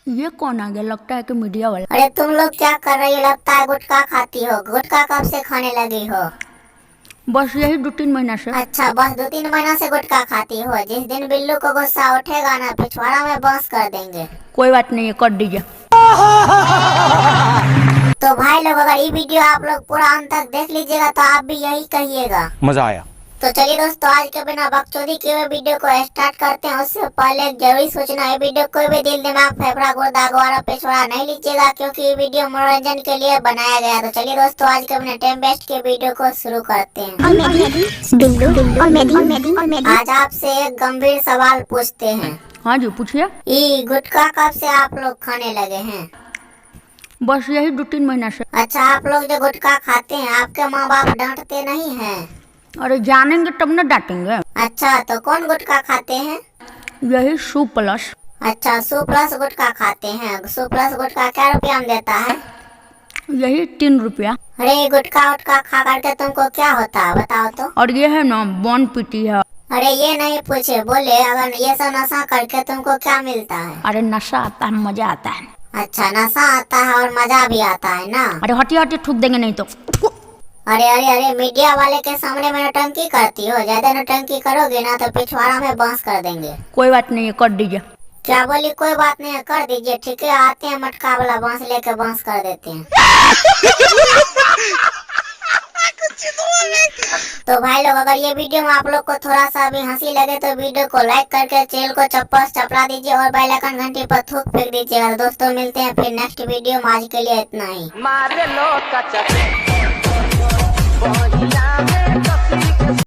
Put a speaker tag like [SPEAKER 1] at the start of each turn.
[SPEAKER 1] ये कौन आ गया? लगता है कि मीडिया वाला।
[SPEAKER 2] अरे तुम लोग क्या कर रही हो? लगता है गुटखा खाती हो। गुटखा कब से खाने लगी हो?
[SPEAKER 1] बस यही 2-3 महीना से।
[SPEAKER 2] अच्छा, बस 2-3 महीना से गुटखा खाती हो। जिस दिन बिल्लू को गुस्सा उठेगा ना, पिछवाड़ा में बांस कर देंगे।
[SPEAKER 1] कोई बात नहीं है, कर दीजिए।
[SPEAKER 2] तो भाई लोग, अगर ये वीडियो आप लोग पूरा अंत तक देख लीजिएगा तो आप भी यही कहिएगा।
[SPEAKER 3] मजा आया।
[SPEAKER 2] तो चलिए दोस्तों, आज के बिना बकचोदी किए हुए वीडियो को स्टार्ट करते हैं। उससे पहले जरूरी सूचना, ये वीडियो कोई भी दिल दिमाग फेफड़ा गुर्दा गवारा पिछवाड़ा नहीं लीजिएगा, क्योंकि ये वीडियो मनोरंजन के लिए बनाया गया। तो चलिए दोस्तों, आज के बिना टाइम वेस्ट के वीडियो को शुरू करते हैं। आज आपसे एक गंभीर सवाल पूछते हैं।
[SPEAKER 1] हाँ जी, पूछिए।
[SPEAKER 2] ये गुटखा कब से आप लोग खाने लगे हैं?
[SPEAKER 1] बस यही 2-3 महीना से।
[SPEAKER 2] अच्छा, आप लोग जो गुटखा खाते हैं, आपके माँ बाप डांटते नहीं हैं?
[SPEAKER 1] अरे जानेंगे तब न डांटेंगे।
[SPEAKER 2] अच्छा, तो कौन गुटखा खाते हैं?
[SPEAKER 1] यही सू प्लस।
[SPEAKER 2] अच्छा, सू प्लस गुटखा खाते हैं। सू प्लस गुटखा क्या रुपया में देता है?
[SPEAKER 1] यही 3 रुपया।
[SPEAKER 2] अरे गुटखा उटखा खा करके तुमको क्या होता है, बताओ तो।
[SPEAKER 1] और ये है ना बॉन पीटी है।
[SPEAKER 2] अरे ये नहीं पूछे, बोले अगर ये सब नशा करके तुमको क्या मिलता है?
[SPEAKER 1] अरे नशा आता है, मजा आता है।
[SPEAKER 2] अच्छा, नशा आता है और मजा भी आता है ना?
[SPEAKER 1] अरे हटिए हटिए, ठूक देंगे नहीं तो।
[SPEAKER 2] अरे अरे अरे, मीडिया वाले के सामने में नौटंकी करती हो। ज्यादा नौटंकी करोगे ना तो पिछवाड़ा में बांस कर देंगे।
[SPEAKER 1] कोई बात नहीं है, कर दीजिए।
[SPEAKER 2] क्या बोली? कोई बात नहीं है, कर दीजिए। ठीक है, आते हैं मटका वाला बांस लेके बांस कर देते हैं। तो भाई लोग, अगर ये वीडियो में आप लोग को थोड़ा सा भी हंसी लगे तो वीडियो को लाइक करके चैनल को चपला दीजिए और बेल आइकन घंटी पर थूक फेंक दीजिएगा। तो दोस्तों, मिलते हैं फिर नेक्स्ट वीडियो में। आज के लिए इतना ही।